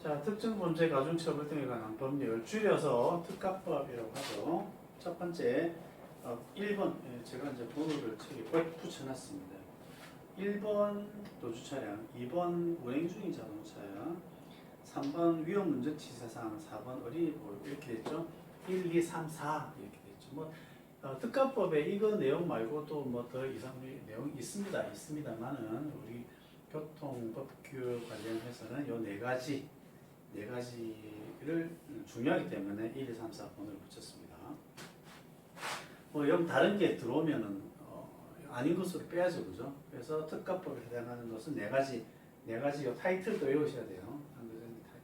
자, 특정 범죄 가중처벌 등에 관한 법률 줄여서 특가법이라고 하죠. 첫 번째 1번 제가 이제 번호를 책에 붙여놨습니다. 1번 도주 차량, 2번 운행 중인 자동차야, 3번 위험 운전치사상, 4번 어린이보호 이렇게 됐죠. 1, 2, 3, 4 이렇게 됐죠. 뭐 특가법에 이거 내용 말고도 뭐 더 이상 내용이 있습니다만은 우리 교통법규 관련해서는 요 네 가지를 중요하기 때문에 1, 2, 3, 4번을 붙였습니다. 뭐 여러분 다른 게 들어오면은 아닌 것으로 빼야죠, 그죠? 그래서 특가법에 해당하는 것은 네 가지 요 타이틀도 외우셔야 돼요.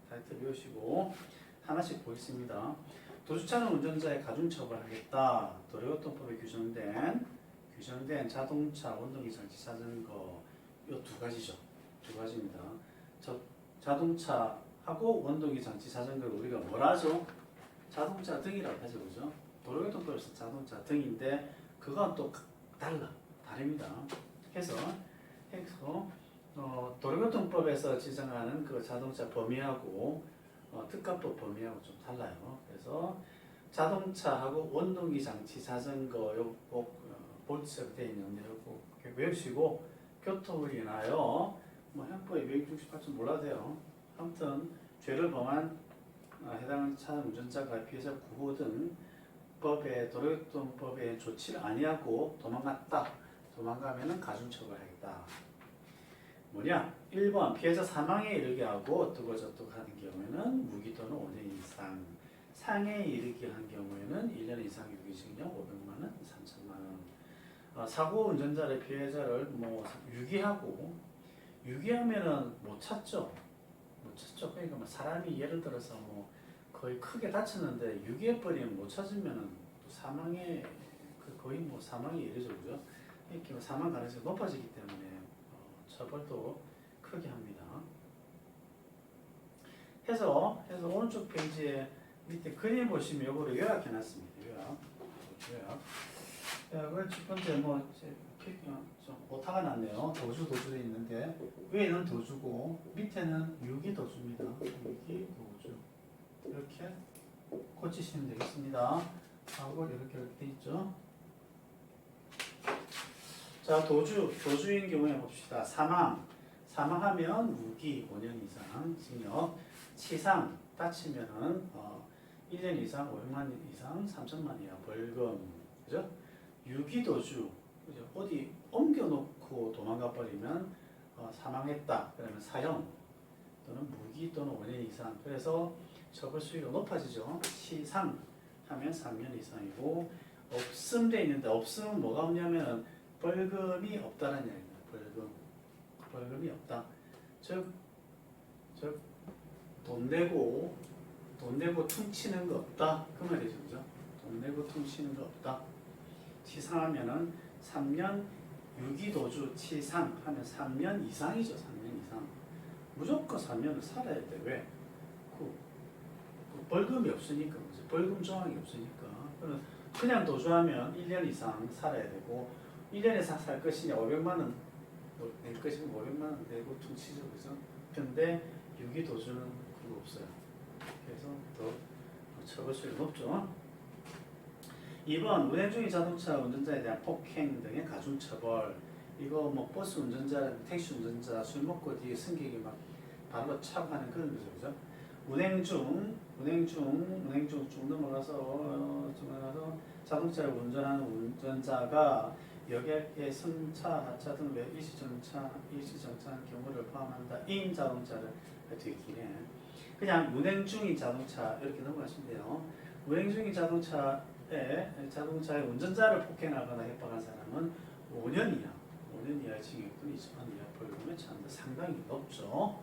타이틀 외우시고 하나씩 보겠습니다. 도주차는 운전자의 가중처벌하겠다. 도로교통법에 규정된 자동차, 원동기 장치, 자전거 요 두 가지죠. 두 가지입니다. 자동차하고 원동기 장치, 자전거를 우리가 뭐라 하죠? 자동차 등이라고 하죠, 그죠? 도로교통법에서 자동차 등인데 그건 또 다릅니다. 해서 도로교통법에서 지정하는 그 자동차 범위하고 특가법 범위하고 좀 달라요. 그래서 자동차하고 원동기 장치, 자전거 요꼭 볼트처럼 되어 있는 거 외우시고 교통을 인하여 뭐 형법의 268점 몰라도 돼요. 아무튼 죄를 범한 해당 차 운전자가 피해자 구호 등 도로교통법에 조치를 아니하고 도망가면은 가중처벌하겠다. 뭐냐? 1번 피해자 사망에 이르게 하고 어떻고 저떻고 하는 경우에는 무기 또는 5년 이상, 상해에 이르게 한 경우에는 1년 이상 유기징역 500만원, 3천만원. 사고 운전자를 피해자를 뭐 유기하면은 못 찾죠. 그러니까 뭐 사람이 예를 들어서 뭐 거의 크게 다쳤는데 유기해버리면 못 찾으면은 또 사망에 거의 뭐 사망에 이르죠, 그죠? 이렇게 사망 가능성이 높아지기 때문에 처벌도 크게 합니다. 해서 오른쪽 페이지에 밑에 그림 보시면 요거를 요약해놨습니다. 요약. 그걸 첫 번째 좀 오타가 났네요. 도주도 있는데 위에는 도주고 밑에는 유기도주입니다. 유기도주 이렇게 고치시면 되겠습니다. 하고 이렇게 돼 있죠. 자, 도주인 경우에 봅시다. 사망하면 무기 5년 이상 징역, 치상 다치면은 1년 이상 500만 이상 3천만 이하 벌금, 그죠? 유기도주, 그죠? 어디 옮겨놓고 도망가 버리면 사망했다. 그러면 사형 또는 무기 또는 5년 이상. 그래서 처벌 수위가 높아지죠. 치상 하면 3년 이상이고 없음돼 있는데 없음은 뭐가 없냐면은 벌금이 없다는 얘기입니다. 벌금이 없다. 즉 돈 내고 퉁치는 거 없다. 그 말이죠, 그죠? 돈 내고 퉁치는 거 없다. 치상하면은 3년, 유기도주 치상 하면 3년 이상이죠. 3년 이상. 무조건 3년을 살아야 돼. 왜? 벌금이 없으니까, 그죠? 벌금 조항이 없으니까. 그냥 도주하면 1년 이상 살아야 되고 1년 이상 살 것이냐 500만원 낼 것이면 500만원 내고 퉁치죠, 그죠? 근데 유기도주는 그거 없어요. 그래서 더 처벌수가 높죠. 2번 운행 중인 자동차 운전자에 대한 폭행 등의 가중처벌. 이거 뭐 버스 운전자, 택시 운전자 술 먹고 뒤에 승객이 막 발로 차고 하는 그런 거죠, 그죠? 운행 중 쭉 넘어가서 자동차를 운전하는 운전자가 여객의 승차, 하차 등 일시정차한 경우를 포함한다. 인 자동차를 되게 기네. 그냥 운행 중인 자동차 이렇게 넘어가시면 돼요. 운행 중인 자동차의 운전자를 폭행하거나 협박한 사람은 5년 이하의 징역 또는 20만 이하 벌금에 처한다. 상당히 높죠.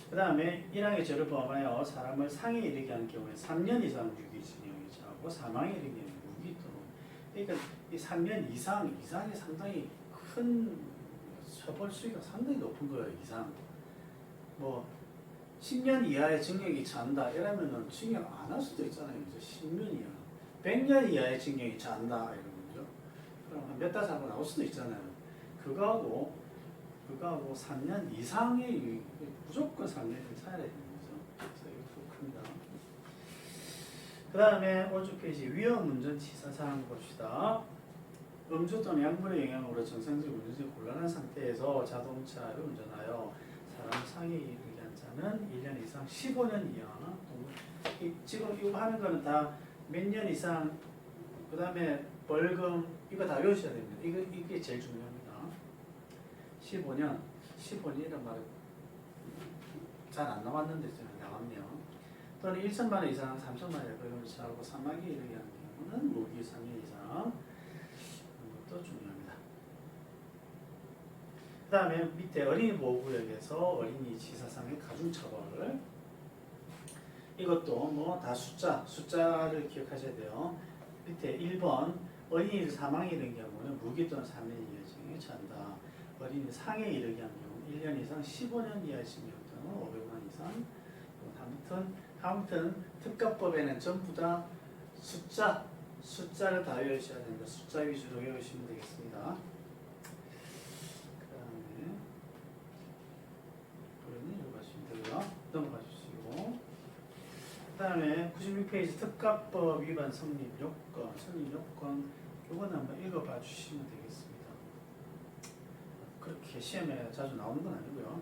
그 다음에 1항의 죄를 포함하여 사람을 상해에 이르게 하는 경우에 3년 이상 유기징역이 처하고 사망에 이르게 하는 무기 또는, 그러니까 이 3년 이상이 상당히 큰 처벌 수위가 상당히 높은 거예요. 이상. 뭐 10년 이하의 징역이 처한다 이러면은 징역 안 할 수도 있잖아요. 이제 10년 이하, 100년 이하의 징역이 처한다 이런 거죠. 그럼 몇 달 사고 나올 수도 있잖아요. 그거하고 3년 이상의 무조건 3년을 살아야 되는 거죠. 그래서 이거 큽니다. 그 다음에 5주 페이지 위험운전치사사항 봅시다. 음주 또는 약물의 영향으로 정상적 운전이 곤란한 상태에서 자동차를 운전하여 사람 사고에 이르게 한 자는 1년 이상 15년 이하. 지금 이거 하는 거는 다 몇 년 이상, 그 다음에 벌금, 이거 다 외우셔야 됩니다. 이게 제일 중요합니다. 15년이란 말은 잘 안 나왔는데 나왔네요. 또는 1천만 원 이상 3천만 원의 벌금을 처하고 사망에 이르게 하는 경우는 무기 3년 이상. 이것도 중요합니다. 그 다음에 밑에 어린이 보호구역에서 어린이 치사상의 가중처벌. 이것도 뭐 다 숫자를 기억하셔야 돼요. 밑에 1번 어린이 사망에 이른 경우는 무기 또는 3년 이하징에 처한다. 어린이 상해 이르게 한 경우 1년 이상 15년 이하 징역 또는 500만 이상. 아무튼 특가법에는 전부 다 숫자를 다 외우셔야 됩니다. 숫자 위주로 외우시면 되겠습니다. 그 다음에 그러면 읽어가시면 되고요. 넘어가 주시고 그 다음에 96페이지 특가법 위반 성립요건 요건 한번 읽어봐 주시면 되겠습니다. 그렇게 시험에 자주 나오는 건 아니고요.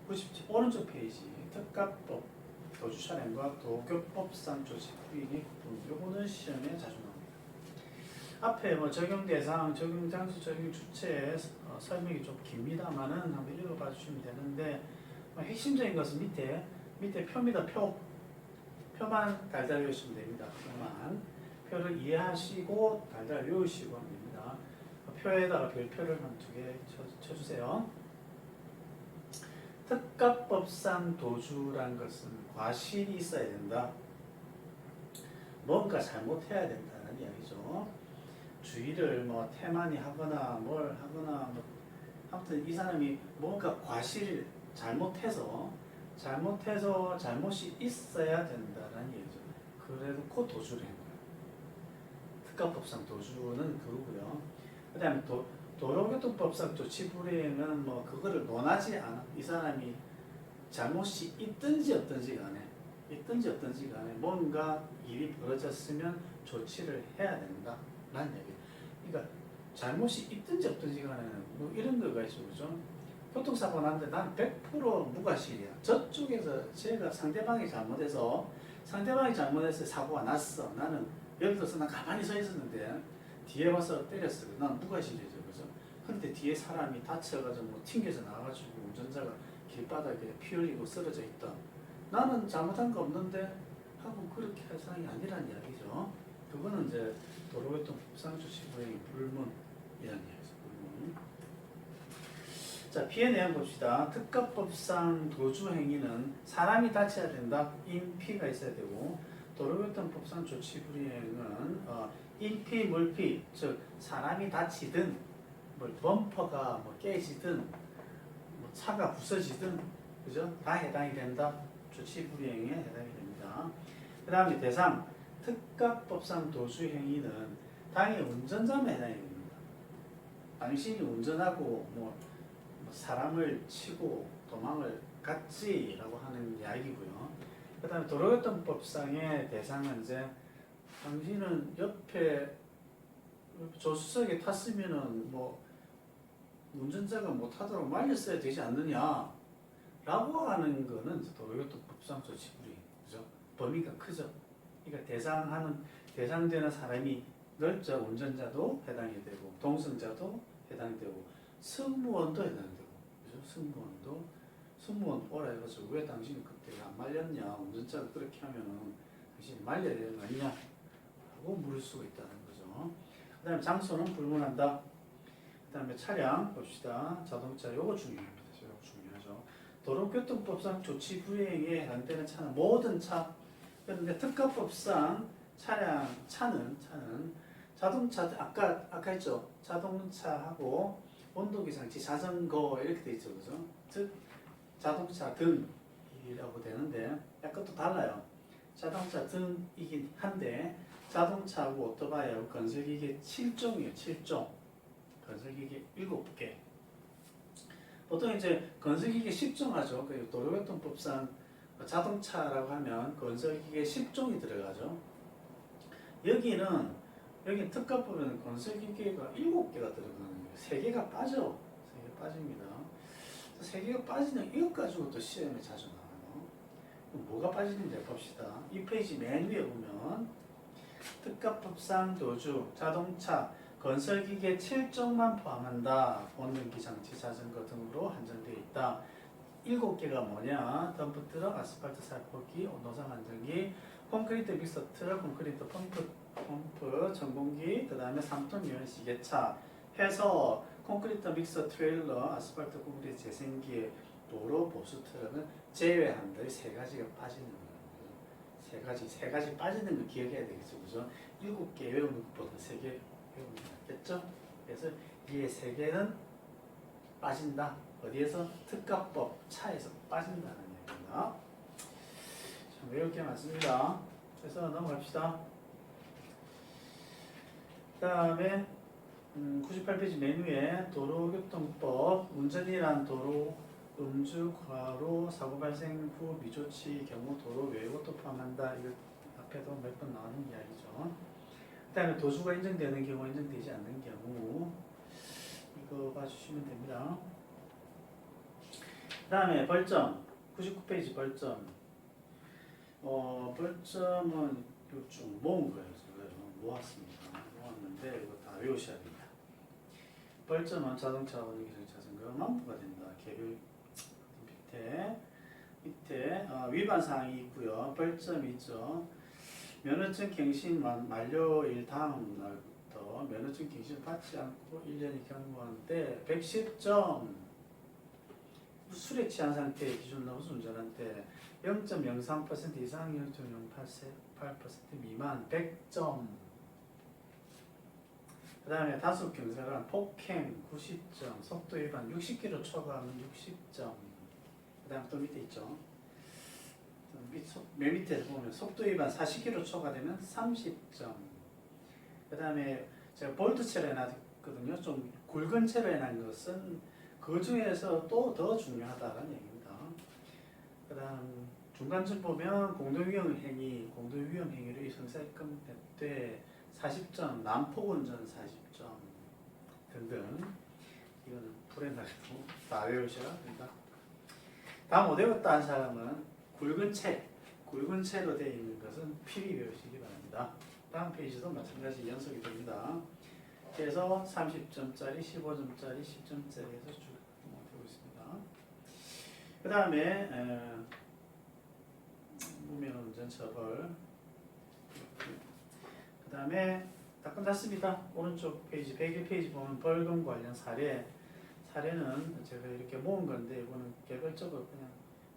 97 오른쪽 페이지 특가법 도주차량과 도교법상 조치 부인의 구분 요거는 시험에 자주 나옵니다. 앞에 뭐 적용 대상, 적용 장소, 적용 주체 설명이 좀 깁니다만은 한번 읽어봐 주시면 되는데 핵심적인 것은 밑에 표입니다. 표만 달달 외우시면 됩니다. 표를 이해하시고 달달 외우시고 하면 됩니다. 표에다가 별표를 한 2개 쳐주세요. 특가법상 도주란 것은 과실이 있어야 된다. 뭔가 잘못해야 된다는 이야기죠. 주의를 뭐 태만히 하거나 뭘 하거나 뭐 아무튼 이 사람이 뭔가 과실을 잘못해서 잘못이 있어야 된다는 얘기죠. 그래도 그 도주를 한 거예요. 특가법상 도주는 그거고요. 그 다음에 도로교통법상 조치불이행은 뭐 그거를 논하지 않아. 이 사람이 잘못이 있든지 없든지 간에 뭔가 일이 벌어졌으면 조치를 해야 된다 라는 얘기예요. 그러니까 잘못이 있든지 없든지 간에는 뭐 이런 거가 있죠. 그죠? 교통사고 났는데 난 100% 무과실이야. 저쪽에서 제가 상대방이 잘못해서 사고가 났어. 나는 예를 들어서 난 가만히 서 있었는데 뒤에 와서 때렸어. 난 무과실이죠. 그죠? 근데 뒤에 사람이 다쳐가지고 뭐 튕겨서 나와가지고 운전자가 길바닥에 피 흘리고 쓰러져 있다. 나는 잘못한 거 없는데 하고 그렇게 할 상황이 아니라는 이야기죠. 그거는 이제 도로교통법상 조치불이행 불문이라는 이야기죠. 불문. 자, 피해 내용 봅시다. 특가법상 도주 행위는 사람이 다쳐야 된다. 인피가 있어야 되고 도로교통법상 조치불이행은 인피, 물피, 즉 사람이 다치든 뭐 범퍼가 뭐 깨지든 뭐 차가 부서지든 그죠? 다 해당이 된다. 조치불이행에 해당이 됩니다. 그 다음에 대상 특가법상 도주 행위는 당연히 운전자만 해당이 됩니다. 당신이 운전하고 뭐 사람을 치고 도망을 갔지라고 하는 이야기고요. 그 다음에 도로교통법상의 대상은 이제 당신은 옆에 조수석에 탔으면은 뭐 운전자가 못하도록 말렸어야 되지 않느냐 라고 하는 거는 도로교통법상 조치불이행, 그죠? 범위가 크죠. 그러니까 대상되는 사람이 넓죠. 운전자도 해당이 되고 동승자도 해당이 되고 승무원도 해당이 되고, 그죠? 승무원 오라 해가지고 왜 당신이 그때 안 말렸냐? 운전자가 그렇게 하면은 당신이 말려야 되는 거 아니냐? 라고 물을 수가 있다는 거죠. 그 다음에 장소는 불문한다. 그 다음에 차량 봅시다. 자동차 요거 중요합니다. 요거 중요하죠. 도로교통법상 조치 불이행에 해당되는 차는 모든 차. 그런데 특가법상 차는 자동차 아까 했죠. 자동차하고 온도계장치, 자전거 이렇게 돼 있죠, 그죠? 즉 자동차 등이라고 되는데 약간 또 달라요. 자동차 등이긴 한데 자동차하고 오토바이하고 건설기계 7종이에요. 7종. 건설기계 7개. 보통 이제 건설기계 10종 하죠. 그 도로교통법상 자동차라고 하면 건설기계 10종이 들어가죠. 여기 특가 보면 건설기계가 7개가 들어가는 거예요. 3개가 빠져. 3개 빠집니다. 3개가 빠지는 이것 가지고 또 시험에 자주 나와요. 그럼 뭐가 빠지는지 봅시다. 이 페이지 맨 위에 보면 특가법상 도주, 자동차, 건설기계 7종만 포함한다. 원등기 장치, 자전거 등으로 한정되어 있다. 7개가 뭐냐? 덤프 트럭, 아스팔트 살포기, 노상 안정기, 콘크리트 믹서 트럭, 콘크리트 펌프, 전공기, 그 다음에 3톤 유연 시계차 해서 콘크리트 믹서 트레일러, 아스팔트 콘크리트 재생기, 도로 보수 트럭은 제외한다. 이 3가지가 빠지는 거예요. 세 가지 빠지는 거 기억해야 되겠죠. 그죠? 7개 외우는 것보다 3개 외우는 게 낫겠죠? 그래서 이 3개는 빠진다. 어디에서? 특가법 차에서 빠진다는 얘기입니다. 참 외울 게 많습니다. 그래서 넘어갑시다. 그 다음에 98페이지 맨 위에 도로교통법, 운전이란 도로, 음주, 과로, 사고 발생 후 미조치 경우 도로 외의 것도 포함한다. 이거 앞에도 몇 번 나오는 이야기죠. 그 다음에 도주가 인정되는 경우, 인정되지 않는 경우 이거 봐주시면 됩니다. 그 다음에 벌점, 99페이지 벌점. 벌점은 쭉 모은 거예요. 모았습니다. 모았는데 이거 다 외우셔야 됩니다. 벌점은 자동차, 원기술, 자전거만 부과된다. 개별 밑에 위반 사항이 있고요. 벌점이 있죠. 면허증 갱신 만료일 다음 날부터 면허증 갱신 받지 않고 1년이 경과한데 110점. 술에 취한 상태의 기준 넘어서 운전한 때 0.03% 이상 0.08% 미만 100점. 그 다음에 다수 경사간 폭행 90점, 속도 위반 60km 초과하면 60점. 그 다음 또 밑에 있죠. 맨 밑에 보면 속도 위반 40km 초과되면 30점. 그 다음에 제가 볼트체로 해놨거든요. 좀 굵은 채로 해놓은 것은 그 중에서 또 더 중요하다는 얘기입니다. 그 다음 중간쯤 보면 공동위험 행위로 형사입건돼 40점, 난폭운전 40점 등등. 이거는 불행하게도 다 외우셔야 됩니다. 다음 못 외웠다 한 사람은 굵은 채로 되어 있는 것은 필히 외우시기 바랍니다. 다음 페이지도 마찬가지 연속이 됩니다. 그래서 30점짜리, 15점짜리, 10점짜리 해서 쭉 되고 있습니다. 그 다음에 무면허운전 처벌. 그 다음에 다 끝났습니다. 오른쪽 페이지 101페이지 보면 벌금 관련 사례는 제가 이렇게 모은 건데 이거는 개별적으로 그냥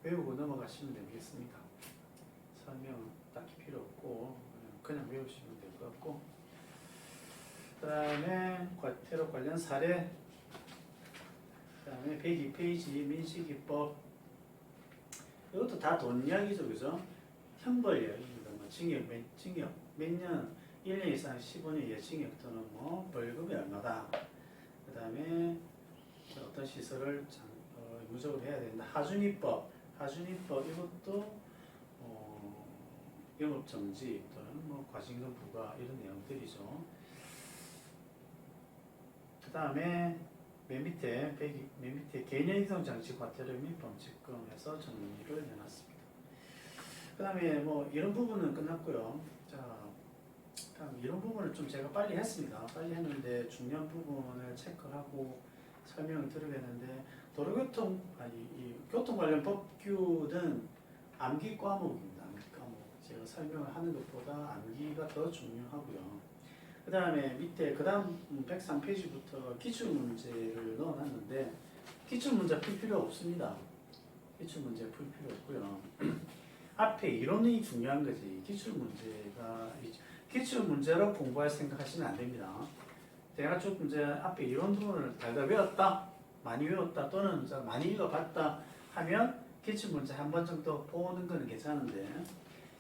외우고 넘어가시면 되겠습니다. 설명 딱히 필요 없고 그냥 외우시면 될 것 같고. 그 다음에 과태료 관련 사례. 그 다음에 102페이지 민식이법. 이것도 다 돈 이야기죠, 그죠? 형벌 이야기입니다. 뭐 징역 몇 년, 1년 이상 15년 이하 징역 또는 뭐 벌금이 얼마다. 그 다음에 어떤 시설을 무적으로 해야 된다. 하준이법 이것도 영업정지 또는 뭐 과징금 부과 이런 내용들이죠. 그 다음에 맨 밑에 개인이동 장치 과태료 및 범칙금에서 정리를 해놨습니다. 그 다음에 뭐 이런 부분은 끝났고요. 자, 다음 이런 부분을 좀 제가 빨리 했습니다. 빨리 했는데 중요한 부분을 체크하고 설명을 드리겠는데 이 교통 관련 법규는 암기 과목입니다. 암기 과목. 제가 설명을 하는 것보다 암기가 더 중요하고요. 그 다음에 밑에 그 다음 103페이지부터 기출문제를 넣어놨는데 기출문제 풀 필요 없습니다. 기출문제 풀 필요 없고요. 앞에 이론이 중요한 거지. 기출문제로 공부할 생각하시면 안 됩니다. 대학교 문제 앞에 이론 부분을 달달 외웠다, 많이 외웠다 또는 많이 읽어봤다 하면 기출문제 한 번 정도 보는 거는 괜찮은데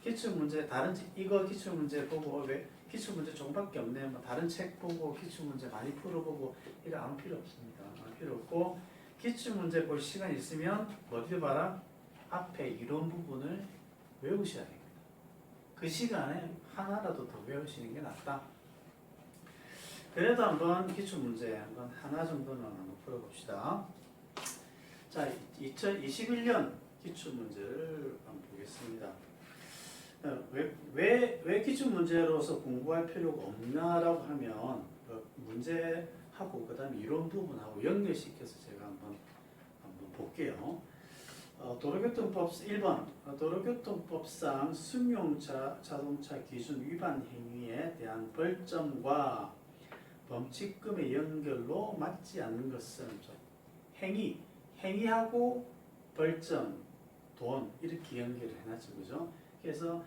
기출문제 이거 기출문제 보고 왜 기출문제 조금밖에 없네 뭐 다른 책 보고 기출문제 많이 풀어보고 이거 아무 필요 없습니다. 아무 필요 없고 기출문제 볼 시간 있으면 어디 봐라? 앞에 이론 부분을 외우셔야 됩니다. 그 시간에 하나라도 더 외우시는 게 낫다. 그래도 한번 기출문제 한번 하나 정도는 한번 풀어봅시다. 자, 2021년 기출문제를 한번 보겠습니다. 왜 기출문제로서 공부할 필요가 없나라고 하면 문제하고 그 다음에 이론 부분하고 연결시켜서 제가 한번 볼게요. 도로교통법 1번 도로교통법상 승용차 자동차 기준 위반 행위에 대한 벌점과 범칙금의 연결로 맞지 않는 것은 행위하고 벌점, 돈 이렇게 연결을 해놨죠, 그죠? 그래서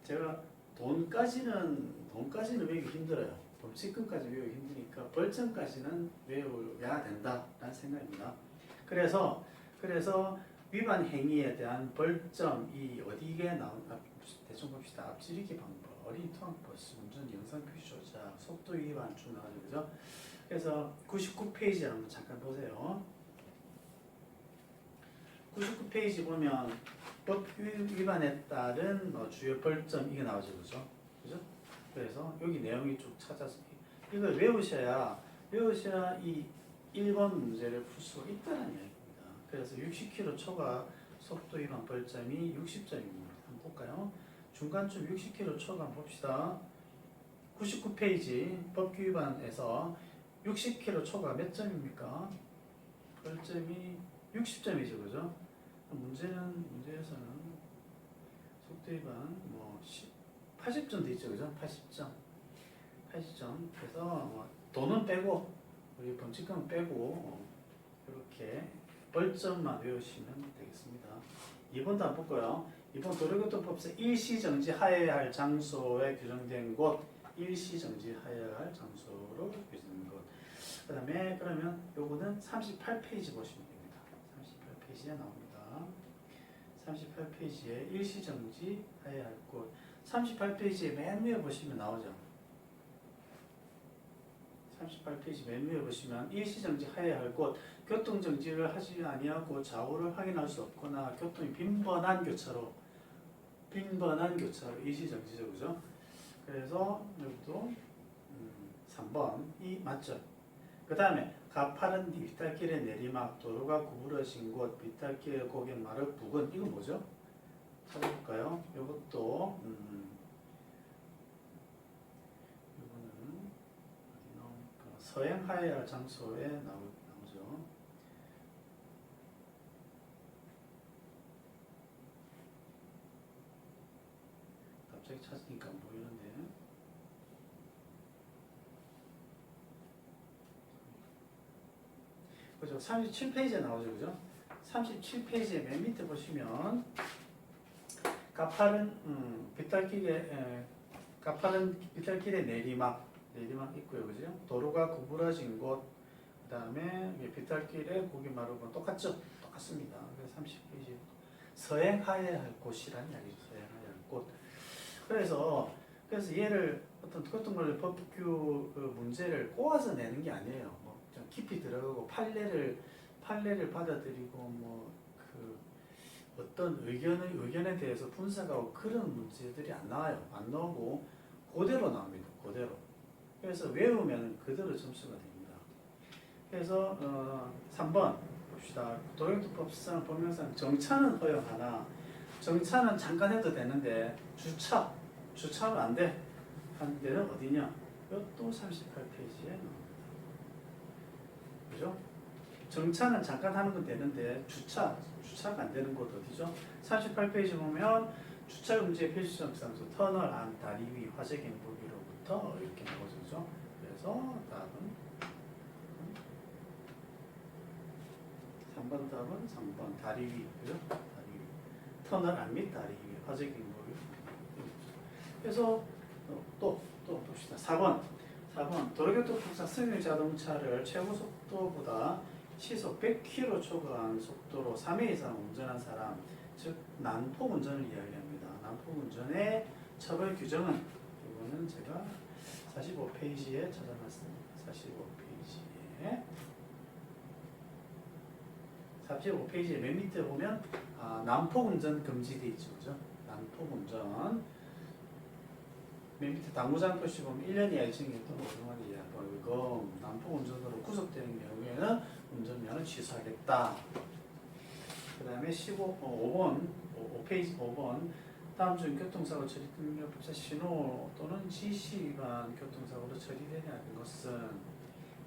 제가 돈까지는 외우기 힘들어요. 범칙금까지 외우기 힘드니까 벌점까지는 외워야 된다라는 생각입니다. 그래서 위반 행위에 대한 벌점이 어디에 나온다? 대충 봅시다. 앞지르기 방법, 어린이 통학버스, 운전 영상 표시 조작, 속도 위반 쭉 나와죠, 그죠? 그래서 99페이지 한번 잠깐 보세요. 99페이지 보면 법 위반에 따른 주요 벌점 이게 나오죠, 그죠? 그래서 여기 내용이 쭉 찾아서 이걸 외우셔야 이 1번 문제를 풀 수가 있다는 이야기입니다. 그래서 60km 초과 속도 위반 벌점이 60점입니다. 한번 볼까요? 중간쯤 60km 초과 한번 봅시다. 99페이지 법규 위반에서 60km 초과 몇 점입니까? 벌점이 60점이죠, 그죠? 문제에서는 속도 위반 80점 돼 있죠, 그죠? 80점. 그래서 돈은 빼고 우리 범칙금은 빼고 이렇게 벌점만 외우시면 되겠습니다. 2번도 한번 볼까요? 2번 도로교통법상 일시정지 하여야 할 장소에 규정된 곳, 일시정지 하여야 할 장소로 규정된 곳. 그 다음에 그러면 요거는 38페이지 보시면 됩니다. 38페이지에 나옵니다. 38페이지에 일시정지 하여야 할 곳. 38페이지에 맨 위에 보시면 나오죠. 38페이지 맨 위에 보시면 일시정지 하여야 할 곳, 교통정지를 하지 아니하고 좌우를 확인할 수 없거나 교통이 빈번한 교차로 일시정지죠, 그죠? 그래서 여기도 3번이 맞죠. 그 다음에 가파른 비탈길의 내리막, 도로가 구부러진 곳, 비탈길 고객마루 부근, 이건 뭐죠? 찾아볼까요? 이것도 이거는 서행하여야 할 장소에 나오죠. 갑자기 찾으니까 안 보이는데. 그죠? 37페이지에 나오죠, 그죠? 37페이지에 맨 밑에 보시면 가파른 비탈길의 내리막 있고요, 그죠? 도로가 구부러진 곳, 그 다음에 비탈길의 고객마루가 똑같습니다. 그래서 30페이지 서행하여야 할 곳이라는 이야기죠. 서행하여야 할 곳. 그래서 얘를 어떤 교통관리 법규 문제를 꼬아서 내는 게 아니에요. 좀 깊이 들어가고 판례를 받아들이고 어떤 의견에 대해서 분석하고 그런 문제들이 안 나오고 그대로 나옵니다. 그대로. 그래서 외우면 그대로 점수가 됩니다. 그래서 3번 봅시다. 도로교통법상 법령상 정차는 허용하나 정차는 잠깐 해도 되는데 주차는 안 돼. 한 데는 어디냐? 이것도 38페이지에 나옵니다. 그죠? 정차는 잠깐 하는 건 되는데 주차가 안 되는 곳 어디죠? 38페이지 보면 주차 금지의 필수적 장소 터널 안 다리 위 화재 경보기로부터 이렇게 나오죠. 그래서 답은 3번 답은 3번 다리 위, 그죠? 다리 위 터널 안 및 다리 위 화재 경보기. 그래서 또 봅시다. 4번 도로교통법상 승용 자동차를 최고 속도보다 시속 100km 초과한 속도로 3회 이상 운전한 사람, 즉 난폭 운전을 이야기합니다. 난폭 운전의 처벌 규정은 이거는 제가 45페이지에 찾아놨습니다. 45페이지 맨 밑에 보면 난폭운전 금지돼 있죠, 그죠? 난폭운전 맨 밑에 당구장 표시 보면 1년 이하 이청이었던 고등학교 이하 벌금, 난폭운전으로 구속되는 경우에는 운전면허 취소하겠다. 그 다음에 5페이지 5번 다음 중 교통사고 처리 등록법상 신호 또는 지시 위반 교통사고로 처리되는 것은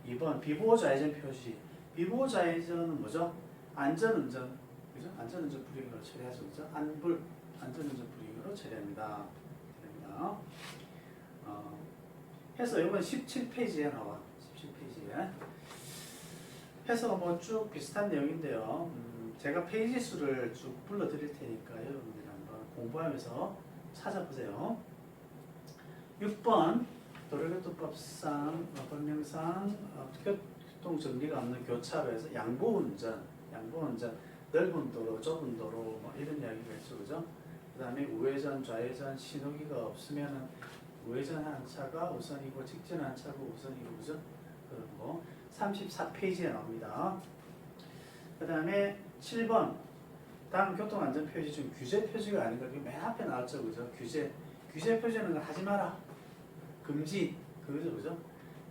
2번 비보호 좌회전 표시. 비보호 좌회전은 뭐죠? 안전운전, 그죠? 안전운전 불이익으로 처리하죠, 그죠? 안전운전 불이익으로 처리합니다. 해서 이건 17페이지에 나와. 17페이지에. 해서 뭐 쭉 비슷한 내용인데요. 제가 페이지 수를 쭉 불러드릴 테니까 여러분들이 한번 공부하면서 찾아보세요. 6번 도로교통법상 법령상 교통 정리가 없는 교차로 해서 양보운전 넓은 도로, 좁은 도로 뭐 이런 이야기가 있죠, 그죠? 그 다음에 우회전, 좌회전 신호기가 없으면은 우회전하는 차가 우선이고 직진하는 차가 우선이고, 그죠? 그런 거 34페이지에 나옵니다. 그 다음에 7번 다음 교통안전표시 중 규제 표시가 아닌 거 맨 앞에 나왔죠, 그죠? 규제 표시는 하지 마라, 금지, 그죠?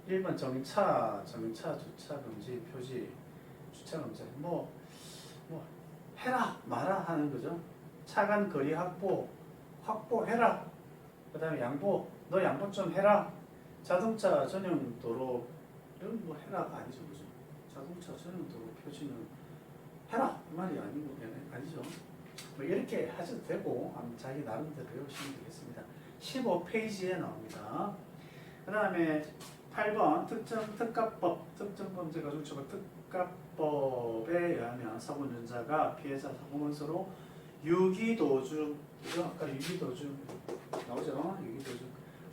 1번 정차 주차 금지 표시, 주차 금지 뭐 해라 마라 하는 거죠. 차간 거리 확보해라. 그 다음에 양보, 너 양보 좀 해라. 자동차 전용 도로 이런 뭐 해라가 아니죠, 그죠? 자동차 전용 도로 표시는 해라 그 말이 아니죠. 뭐 이렇게 하셔도 되고 자기 나름대로 배우시면 되겠습니다. 15페이지에 나옵니다. 그 다음에 8번 특정범죄가중처벌 특가법에 의하면 사고운전자가 피해자 사고문서로 유기도중, 아까 유기도중 나오죠? 유기도중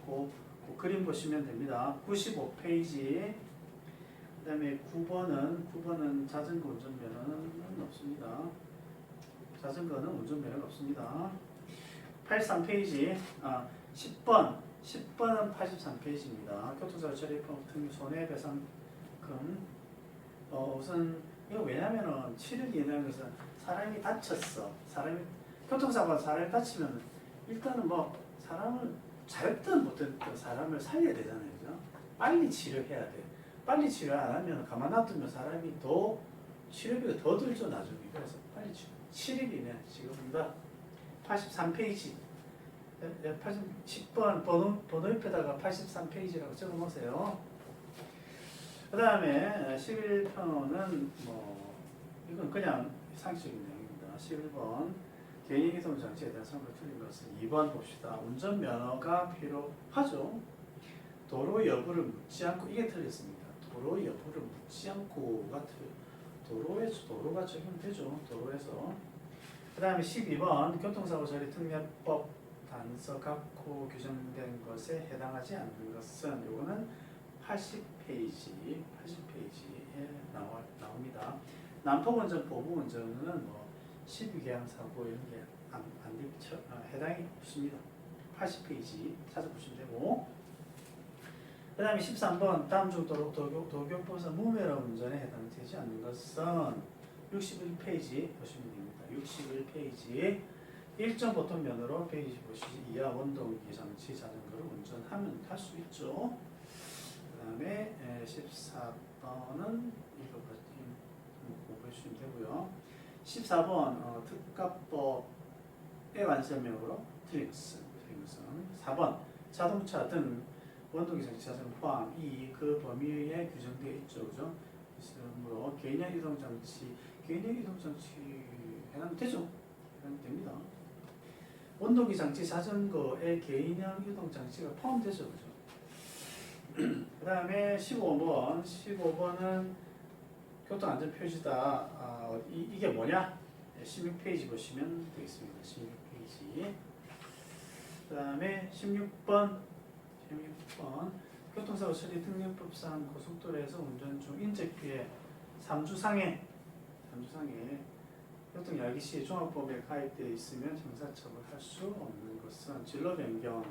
그 그림 보시면 됩니다. 95페이지. 그 다음에 9번은 자전거 운전면허는 없습니다. 자전거는 운전면허가 없습니다. 83페이지. 10번은 83페이지입니다. 교통사고 처리법 등 손해배상금. 우선 이거 왜냐면은 치료기 있는 것은 사람이 다쳤어. 교통사고가 사람이 다치면 일단은 뭐 사람을 잘했든 못했든 사람을 살려야 되잖아요, 그죠? 빨리 치료해야 돼. 빨리 치료 안 하면 가만 놔두면 사람이 더 치료비가 더 들죠, 나중에. 그래서 빨리 치료비는 지금입니다. 83페이지. 10번 번호 옆에다가 83페이지라고 적어 놓으세요. 그 다음에 11편은 이건 그냥 상식적인 내용입니다. 11번 개인이동장치에 대한 선거 틀린 것은 2번 봅시다. 운전면허가 필요하죠. 도로 여부를 묻지 않고, 이게 틀렸습니다. 도로 여부를 묻지 않고가 도로가 적용되죠. 도로에서. 그 다음에 12번 교통사고 처리 특례법 단서 각호 규정된 것에 해당하지 않는 것은, 요거는 80페이지에 나옵니다. 난폭운전, 보부운전은 12계량 사고 이런 게 해당이 없습니다. 80페이지 찾아보시면 되고. 그 다음에 13번 다음 중 도교법상 무면허 운전에 해당되지 않는 것은 61페이지 보시면 됩니다. 61페이지 1점 보통 면허로 125cc 이하 원동기 장치 자전거를 운전하면 할 수 있죠. 그 다음에 14번은 이거 공부해주시면 되고요. 14번 특가법의 완성명으로 틀린 것은 4번 자동차 등 원동기 장치 자전거 포함 그 범위에 규정되어 있죠, 그죠? 그러므로 개인형 이동장치 해당되죠? 해당됩니다. 원동기 장치 자전거에 개인형 이동장치가 포함되죠, 그죠? 그 다음에 15번은 교통안전표시다. 이게 뭐냐? 16페이지 보시면 되겠습니다. 16페이지. 그 다음에 16번 교통사고 처리 특례법상 고속도로에서 운전 중 인적피해 3주상해 교통야기 시 종합법에 가입되어 있으면 형사처벌할 수 없는 것은 진로 변경.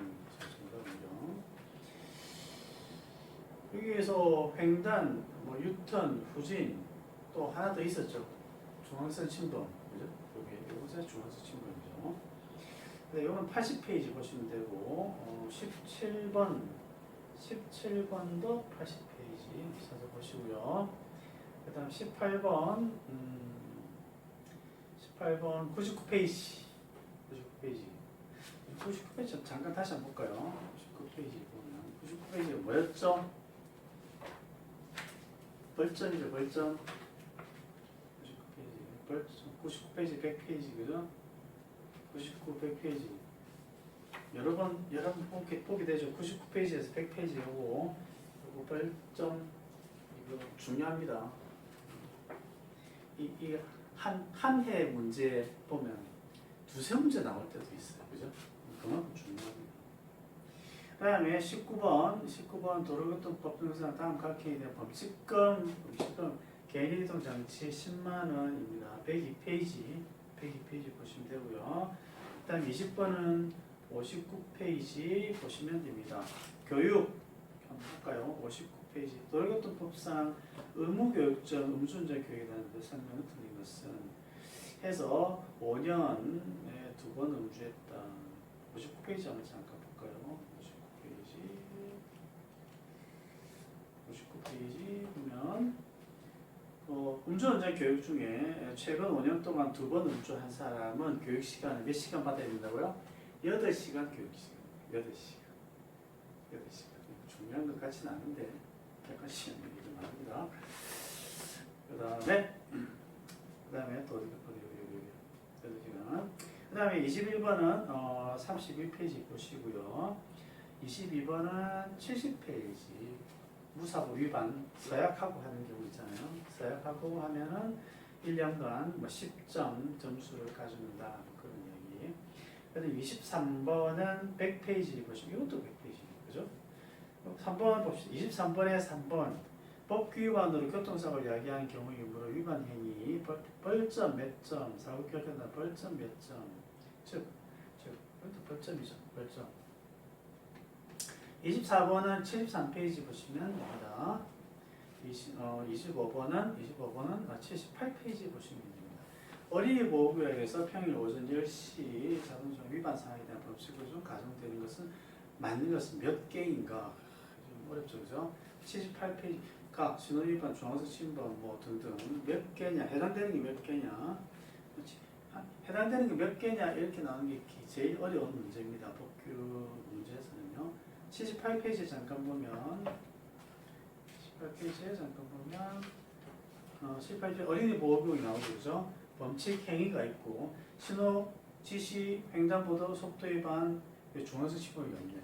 여기에서 횡단, 유턴, 후진 또 하나 더 있었죠. 중앙선 침범, 그죠? 이게 중앙선 침범이죠. 네, 이건 80페이지 보시면 되고, 17번도 80페이지 찾아보시고요. 그 다음 18번, 99페이지. 99페이지 잠깐 다시 한번 볼까요? 99페이지 보면 99페이지가 뭐였죠? 벌점이죠, 벌점. 99페이지, 100페이지, 그죠? 99, 100페이지. 여러 번 보게 되죠. 99페이지에서 100페이지 요거 벌점, 이거 중요합니다. 한 해 문제 보면 두세 문제 나올 때도 있어요. 그죠? 그만큼 중요합니다. 그 다음에 19번 도로교통법 등상 다음 각해에 대한 범칙금 개인이동장치 10만원입니다. 102페이지 보시면 되고요. 그 다음 20번은 59페이지 보시면 됩니다. 교육 한번 볼까요? 59페이지 도로교통법상 의무교육적 음주운전 교육에 대한 설명을 드린 것은 해서 5년에 2번 음주했다. 59페이지 한번 잠깐 볼까요? 59페이지 보면 음주운전 교육 중에 최근 5년 동안 2번 음주한 사람은 교육 시간을 몇 시간 받아야 된다고요? 8시간 교육 시간. 8시간. 중요한 것 같지는 않은데 약간 시간 얘기 좀 합니다. 그 다음에 또 어디가 그 다음에 21번은 31페이지 보시고요. 22번은 70페이지 무사고 위반 서약하고 하는 경우 있잖아요. 서약하고 하면은 1년간 10점 점수를 가져온다 그런 얘기. 그다음 23번은 100페이지 보시면 이것도 100페이지 그죠? 3번 봅시다. 23번에 3번 법규 위반으로 교통사고를 야기한 경우이므로 위반 행위 벌점 몇 점, 사고 결정단 벌점 몇 점, 즉 이것도 벌점이죠. 벌점. 24번은 73페이지 보시면 됩니다. 25번은 78페이지 보시면 됩니다. 어린이 보호구역에서 평일 오전 10시 자동차 위반 사항에 대한 법칙으로 좀 가정되는 것은 맞는 것은 몇 개인가? 좀 어렵죠, 그죠? 78페이지 각 신호위반, 중앙선 침범 뭐 등등 몇 개냐? 해당되는 게 몇 개냐? 해당되는 게 몇 개냐? 이렇게 나오는 게 제일 어려운 문제입니다. 법규 문제에서는요. 78페이지 잠깐 보면 18페이지 어린이 보호구역이 나오죠. 그죠? 범칙 행위가 있고 신호 지시 횡단보도 속도 위반 중앙선 침범이 없네.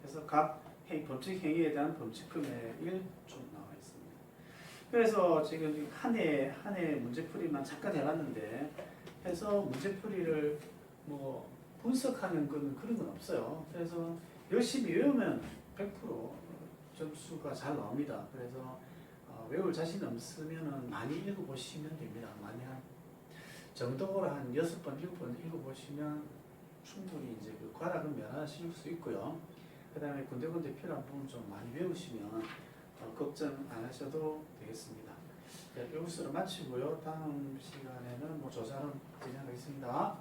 그래서 각 범칙 행위에 대한 범칙 금액이 좀 나와 있습니다. 그래서 지금 한 해 문제풀이만 잠깐 해봤는데 해서 문제풀이를 뭐 분석하는 건 그런 건 없어요. 그래서 열심히 외우면 100% 점수가 잘 나옵니다. 그래서 외울 자신 없으면 많이 읽어보시면 됩니다. 많이 한 정독으로 한 6번, 7번 읽어보시면 충분히 이제 그 과락은 면하실 수 있고요. 그 다음에 군데군데 필요한 부분 좀 많이 외우시면 걱정 안 하셔도 되겠습니다. 네, 여기서 마치고요. 다음 시간에는 뭐 조사는 진행하겠습니다.